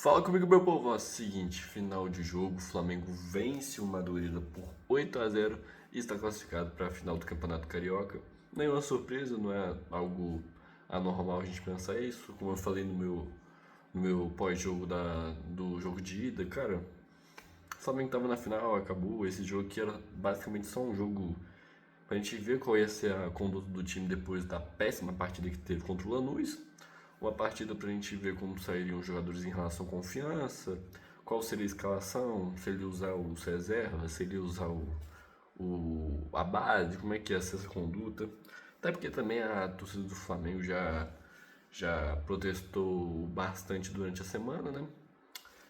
Fala comigo, meu povo. Ó, seguinte, final de jogo, o Flamengo vence o Madureira por 8-0 e está classificado para a final do Campeonato Carioca. Nenhuma surpresa, não é algo anormal a gente pensar isso. Como eu falei no meu pós-jogo do jogo de ida, cara, o Flamengo estava na final, acabou. Esse jogo aqui era basicamente só um jogo pra gente ver qual ia ser a conduta do time depois da péssima partida que teve contra o Lanús. Uma partida pra gente ver como sairiam os jogadores em relação à confiança, qual seria a escalação, se ele ia usar os reservas, se ele ia usar a base, como é que ia ser essa conduta. Até porque também a torcida do Flamengo já protestou bastante durante a semana, né?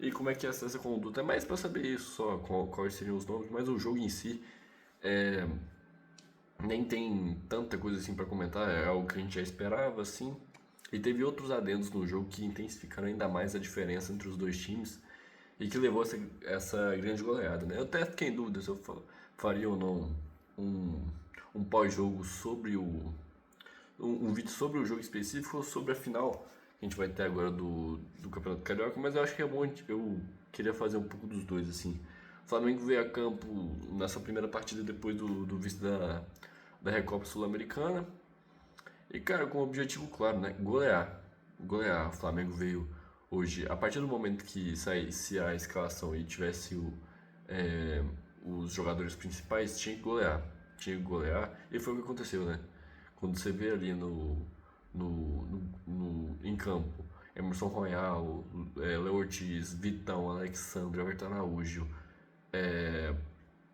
E como é que ia ser essa conduta? É mais pra saber isso só, quais seriam os nomes, mas o jogo em si é, nem tem tanta coisa assim pra comentar, é algo que a gente já esperava, assim. E teve outros adendos no jogo que intensificaram ainda mais a diferença entre os dois times e que levou a essa grande goleada, né? Eu até fiquei em dúvida se eu faria ou não um, um pós-jogo sobre um vídeo sobre o jogo específico ou sobre a final que a gente vai ter agora do Campeonato Carioca, mas eu acho que é bom, eu queria fazer um pouco dos dois, assim. O Flamengo veio a campo nessa primeira partida depois do vice da Recopa Sul-Americana. E, cara, com o objetivo claro, né? Golear. Golear. O Flamengo veio hoje. A partir do momento que saísse a escalação e tivesse é, os jogadores principais, tinha que golear. Tinha que golear. E foi o que aconteceu, né? Quando você vê ali em campo, Emerson Royal, Léo Ortiz, Vitão, Alexandre, Everton Araújo,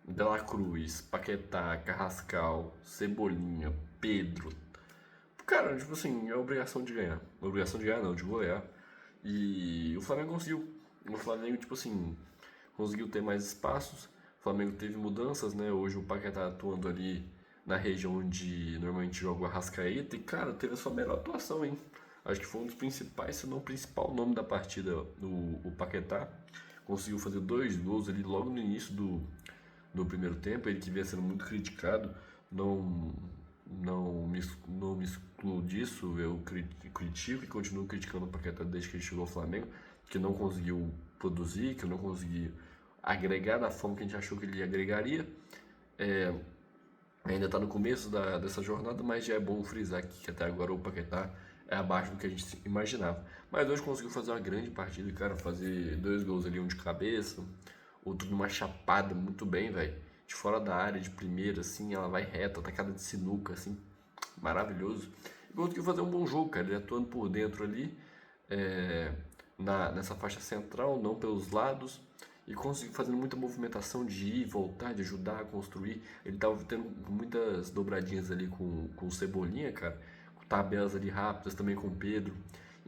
De La Cruz, Paquetá, Carrascal, Cebolinha, Pedro. Cara, tipo assim, é obrigação de ganhar. Obrigação de ganhar não, de golear. E o Flamengo conseguiu. O Flamengo, tipo assim, conseguiu ter mais espaços. O Flamengo teve mudanças, né? Hoje o Paquetá atuando ali na região onde normalmente joga o Arrascaeta. E, cara, teve a sua melhor atuação, hein? Acho que foi um dos principais, se não o principal nome da partida, o Paquetá. Conseguiu fazer 2 gols ali logo no início do primeiro tempo. Ele que vinha sendo muito criticado. Não, não me excluo disso, eu critico e continuo criticando o Paquetá desde que ele chegou ao Flamengo, que não conseguiu produzir, que não conseguiu agregar da forma que a gente achou que ele agregaria. É, ainda está no começo dessa jornada, mas já é bom frisar que até agora o Paquetá é abaixo do que a gente imaginava. Mas hoje conseguiu fazer uma grande partida, cara, fazer 2 gols ali, um de cabeça, outro numa chapada muito bem, velho. De fora da área, de primeira, assim, ela vai reta, atacada de sinuca, assim, maravilhoso. E conseguiu fazer um bom jogo, cara, ele atuando por dentro ali, é, nessa faixa central, não pelos lados, e conseguiu fazendo muita movimentação de ir, voltar, de ajudar a construir. Ele tava tendo muitas dobradinhas ali com o Cebolinha, cara, com tabelas ali rápidas também com o Pedro.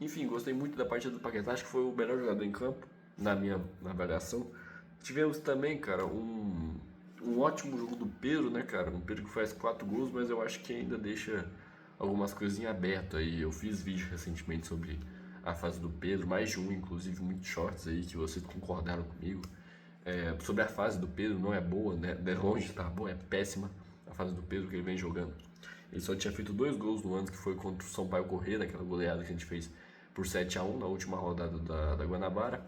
Enfim, gostei muito da partida do Paquetá, acho que foi o melhor jogador em campo, na minha avaliação. Tivemos também, cara, um ótimo jogo do Pedro, né, cara? Um Pedro que faz 4 gols, mas eu acho que ainda deixa algumas coisinhas abertas aí. Eu fiz vídeo recentemente sobre a fase do Pedro, mais de um, inclusive, muitos shorts aí que vocês concordaram comigo. Sobre a fase do Pedro, não é boa, né? De longe tá boa, é péssima a fase do Pedro que ele vem jogando. Ele só tinha feito 2 gols no ano, que foi contra o Sampaio Corrêa, naquela goleada que a gente fez por 7-1 na última rodada da Guanabara.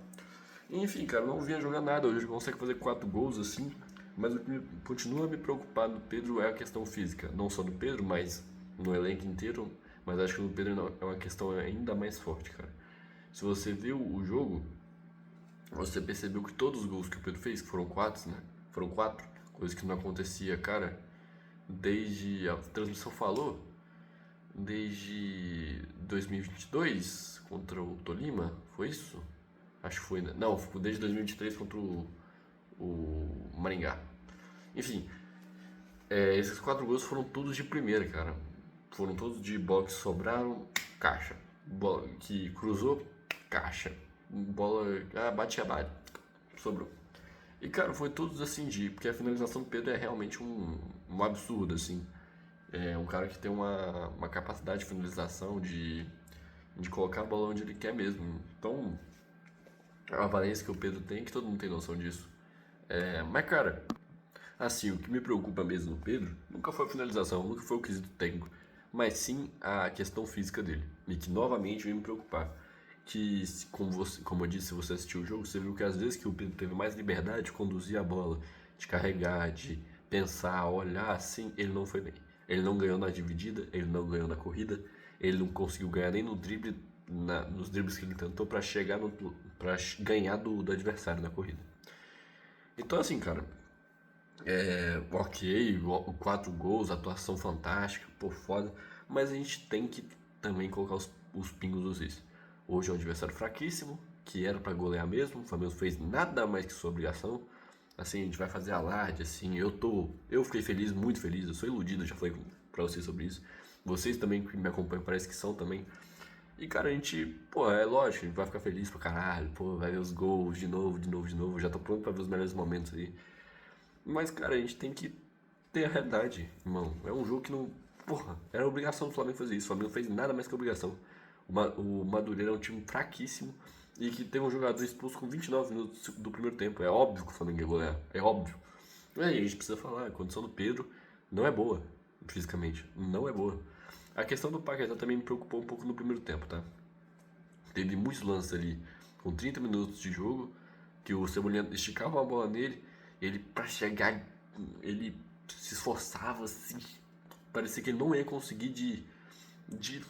Enfim, cara, não vinha jogar nada. Hoje ele consegue fazer 4 gols assim. Mas o que continua a me preocupar no Pedro é a questão física. Não só do Pedro, mas no elenco inteiro. Mas acho que no Pedro é uma questão ainda mais forte, cara. Se você viu o jogo, você percebeu que todos os gols que o Pedro fez, que foram 4, né? Foram 4, coisa que não acontecia, cara, desde a transmissão falou, desde 2022 contra o Tolima, foi isso? Acho que foi, né? Não, desde 2023 contra o Maringá. Enfim, esses 4 gols foram todos de primeira, cara. Foram todos de bola que sobraram, caixa. Bola que cruzou, caixa. Bola, bate a bate, sobrou. E, cara, foi todos assim porque a finalização do Pedro é realmente um absurdo, assim. É um cara que tem uma capacidade de finalização, de colocar a bola onde ele quer mesmo. Então, é uma valência que o Pedro tem, que todo mundo tem noção disso. Mas, cara, assim, o que me preocupa mesmo no Pedro nunca foi a finalização, nunca foi o quesito técnico, mas sim a questão física dele. E que novamente vem me preocupar. que, como eu disse, se você assistiu o jogo, você viu que às vezes que o Pedro teve mais liberdade de conduzir a bola, de carregar, de pensar, olhar assim, ele não foi bem. Ele não ganhou na dividida, ele não ganhou na corrida, ele não conseguiu ganhar nem no drible, nos dribles que ele tentou para chegar para ganhar do adversário na corrida. Então assim, cara, ok, 4 gols, atuação fantástica, pô, foda, mas a gente tem que também colocar os pingos nos is. Hoje é um adversário fraquíssimo, que era pra golear mesmo, o Flamengo fez nada mais que sua obrigação. Assim, a gente vai fazer alarde, assim, eu fiquei feliz, muito feliz, eu sou iludido, já falei pra vocês sobre isso. Vocês também que me acompanham parece que são também. E cara, a gente, pô, é lógico, a gente vai ficar feliz pra caralho, pô, vai ver os gols de novo, de novo, de novo, já tô pronto pra ver os melhores momentos aí. Mas, cara, a gente tem que ter a realidade, irmão. É um jogo que não. Porra, era obrigação do Flamengo fazer isso. O Flamengo não fez nada mais que obrigação. O Madureira é um time fraquíssimo e que tem um jogador expulso com 29 minutos do primeiro tempo. É óbvio que o Flamengo ia golear. É óbvio. E aí, a gente precisa falar, a condição do Pedro não é boa, fisicamente. Não é boa. A questão do Paquetá também me preocupou um pouco no primeiro tempo, tá? Teve muitos lances ali com 30 minutos de jogo que o Cebolinha esticava uma bola nele, ele pra chegar, ele se esforçava assim, parecia que ele não ia conseguir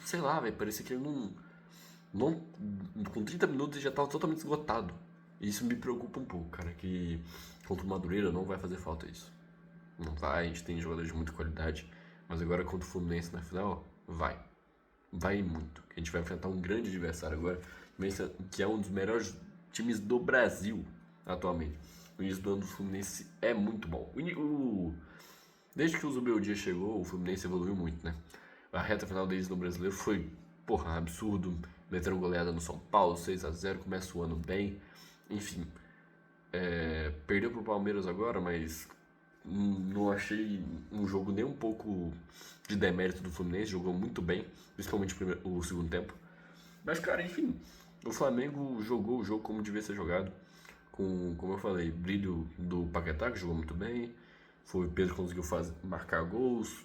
sei lá, velho, parecia que ele não, com 30 minutos ele já tava totalmente esgotado. E isso me preocupa um pouco, cara, que contra o Madureira não vai fazer falta isso. Não vai, a gente tem jogadores de muita qualidade, mas agora contra o Fluminense na final, vai. Vai muito. A gente vai enfrentar um grande adversário agora, que é um dos melhores times do Brasil atualmente. O início do ano do Fluminense é muito bom. Desde que o Zubeldia chegou, o Fluminense evoluiu muito, né? A reta final deles no Brasileiro foi, porra, absurdo. Meteram goleada no São Paulo, 6-0, começa o ano bem. Enfim, perdeu pro Palmeiras agora, mas não achei um jogo nem um pouco de demérito do Fluminense, jogou muito bem, principalmente o segundo tempo. Mas, cara, enfim, o Flamengo jogou o jogo como devia ser jogado, como eu falei, brilho do Paquetá, que jogou muito bem, foi o Pedro que conseguiu marcar gols,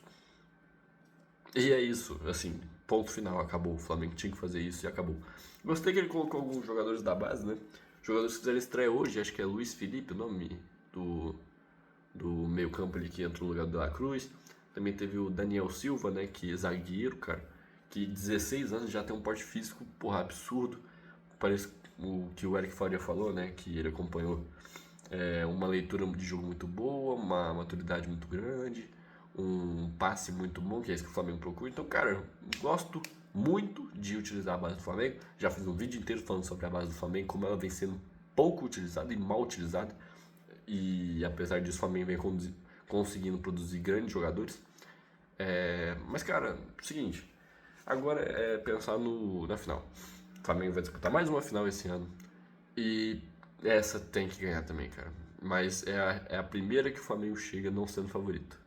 e é isso, assim, ponto final, acabou. O Flamengo tinha que fazer isso e acabou. Gostei que ele colocou alguns jogadores da base, né? Jogadores que fizeram estreia hoje, acho que é Luiz Felipe, o nome do meio campo ali que entra no lugar do De La Cruz. Também teve o Daniel Silva, né, que é zagueiro, cara, que 16 anos já tem um porte físico, porra, absurdo. Parece o que o Eric Faria falou, né, que ele acompanhou uma leitura de jogo muito boa, uma maturidade muito grande, um passe muito bom, que é isso que o Flamengo procura. Então, cara, eu gosto muito de utilizar a base do Flamengo. Já fiz um vídeo inteiro falando sobre a base do Flamengo, como ela vem sendo pouco utilizada e mal utilizada. E apesar disso, o Flamengo vem conseguindo produzir grandes jogadores. Mas, cara, seguinte, agora é pensar na final. O Flamengo vai disputar mais uma final esse ano. E essa tem que ganhar também, cara. Mas é a primeira que o Flamengo chega não sendo favorito.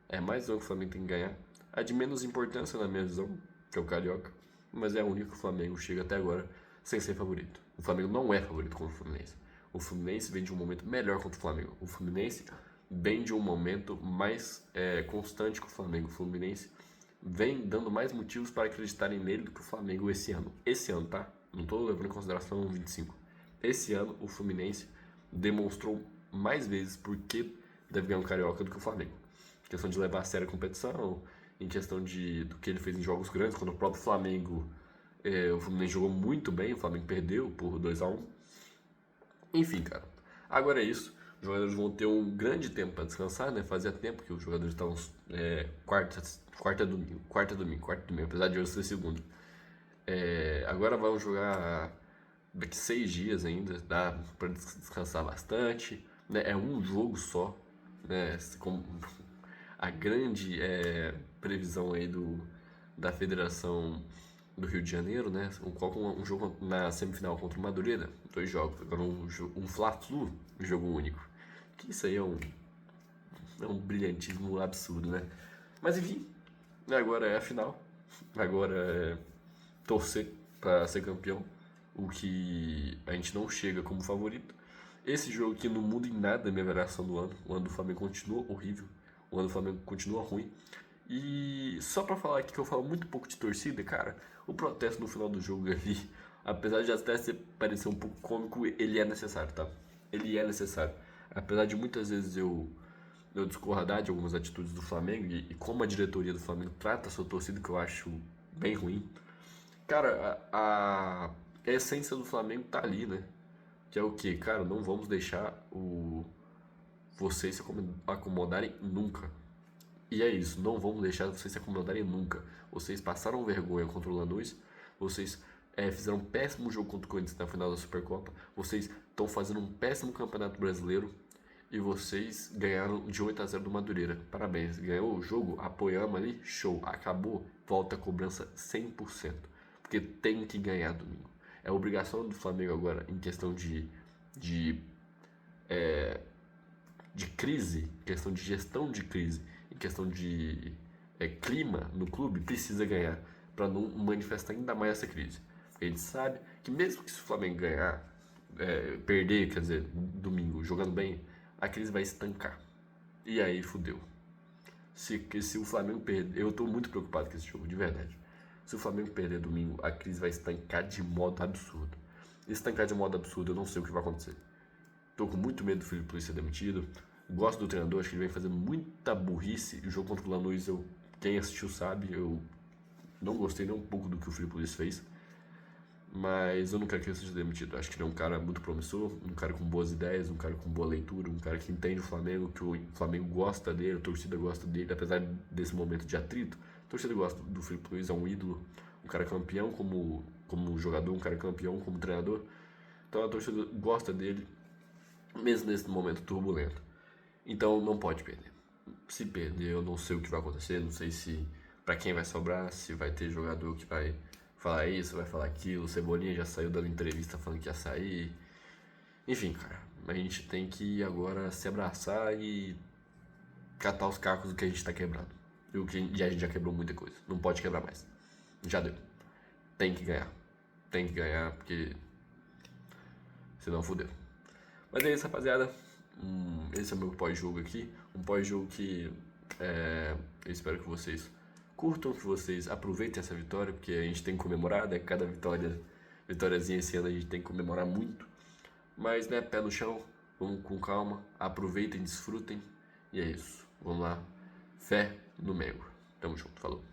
É mais uma que o Flamengo tem que ganhar. A de menos importância na minha visão, que é o Carioca. Mas é a única que o Flamengo chega até agora sem ser favorito. O Flamengo não é favorito contra o Fluminense. O Fluminense vem de um momento melhor contra o Flamengo. O Fluminense vem de um momento mais constante que o Flamengo. O Fluminense vem dando mais motivos para acreditarem nele do que o Flamengo esse ano. Esse ano, tá? Não estou levando em consideração o 25. Esse ano, o Fluminense demonstrou mais vezes por que deve ganhar um Carioca do que o Flamengo. Em questão de levar a sério a competição, em questão do que ele fez em jogos grandes, quando o próprio Flamengo, o Fluminense jogou muito bem, o Flamengo perdeu por 2-1. Enfim, cara, agora é isso. Os jogadores vão ter um grande tempo para descansar, né? Fazia tempo que os jogadores estavam quarta domingo, apesar de hoje ser segunda. Agora vão jogar daqui 6 dias ainda, dá para descansar bastante, né? É um jogo só, né? Como a grande previsão aí da Federação do Rio de Janeiro, né? Um jogo na semifinal contra o Madureira, 2 jogos, agora um Fla-Flu, um jogo único. Que isso aí é um brilhantismo absurdo, né? Mas enfim, agora é a final, agora é torcer para ser campeão, o que a gente não chega como favorito. Esse jogo aqui não muda em nada a minha avaliação do ano. O ano do Flamengo continua horrível, o ano do Flamengo continua ruim. E só pra falar aqui que eu falo muito pouco de torcida, cara, o protesto no final do jogo ali, Apesar de até parecer um pouco cômico, ele é necessário, tá? Ele é necessário. Apesar de muitas vezes eu discordar de algumas atitudes do Flamengo e como a diretoria do Flamengo trata a sua torcida, que eu acho bem ruim. Cara, a essência do Flamengo tá ali, né? Que é o quê? Cara, não vamos deixar vocês se acomodarem nunca. E é isso, não vamos deixar vocês se acomodarem nunca. Vocês passaram vergonha contra o Lanús, vocês fizeram um péssimo jogo contra o Corinthians na final da Supercopa, vocês estão fazendo um péssimo campeonato brasileiro e vocês ganharam de 8-0 do Madureira. Parabéns, ganhou o jogo, apoiamos ali, show, acabou, volta a cobrança 100%, porque tem que ganhar domingo. É obrigação do Flamengo agora em questão de, de crise, questão de gestão de crise, em questão de clima no clube, precisa ganhar para não manifestar ainda mais essa crise. Porque a gente sabe que mesmo que se o Flamengo ganhar, perder, quer dizer, domingo, jogando bem, a crise vai estancar. E aí fudeu. Se o Flamengo perder, eu tô muito preocupado com esse jogo, de verdade. Se o Flamengo perder domingo, a crise vai estancar de modo absurdo. Estancar de modo absurdo, eu não sei o que vai acontecer. Tô com muito medo do Felipe Luiz ser demitido. Gosto do treinador, acho que ele vem fazendo muita burrice. O jogo contra o Lanús, quem assistiu sabe, eu não gostei nem um pouco do que o Felipe Luiz fez. Mas eu não quero que ele seja demitido. Acho que ele é um cara muito promissor, um cara com boas ideias, um cara com boa leitura, um cara que entende o Flamengo, que o Flamengo gosta dele, a torcida gosta dele, apesar desse momento de atrito. A torcida gosta do Felipe Luiz, é um ídolo, um cara campeão como jogador, um cara campeão como treinador. Então a torcida gosta dele, mesmo nesse momento turbulento. Então não pode perder. Se perder, eu não sei o que vai acontecer, não sei se para quem vai sobrar, se vai ter jogador que vai falar isso, vai falar aquilo. O Cebolinha já saiu dando entrevista falando que ia sair. Enfim, cara, a gente tem que agora se abraçar e catar os cacos do que a gente tá quebrando. E a gente já quebrou muita coisa. Não pode quebrar mais. Já deu. Tem que ganhar. Tem que ganhar, porque senão fudeu. Mas é isso, rapaziada. Esse é o meu pós-jogo aqui. Um pós-jogo que eu espero que vocês curtam, que vocês aproveitem essa vitória, porque a gente tem que comemorar, né? Cada vitóriazinha esse ano a gente tem que comemorar muito. Mas, né, pé no chão, vamos com calma, aproveitem, desfrutem. E é isso. Vamos lá. Fé no Mengo. Tamo junto, falou.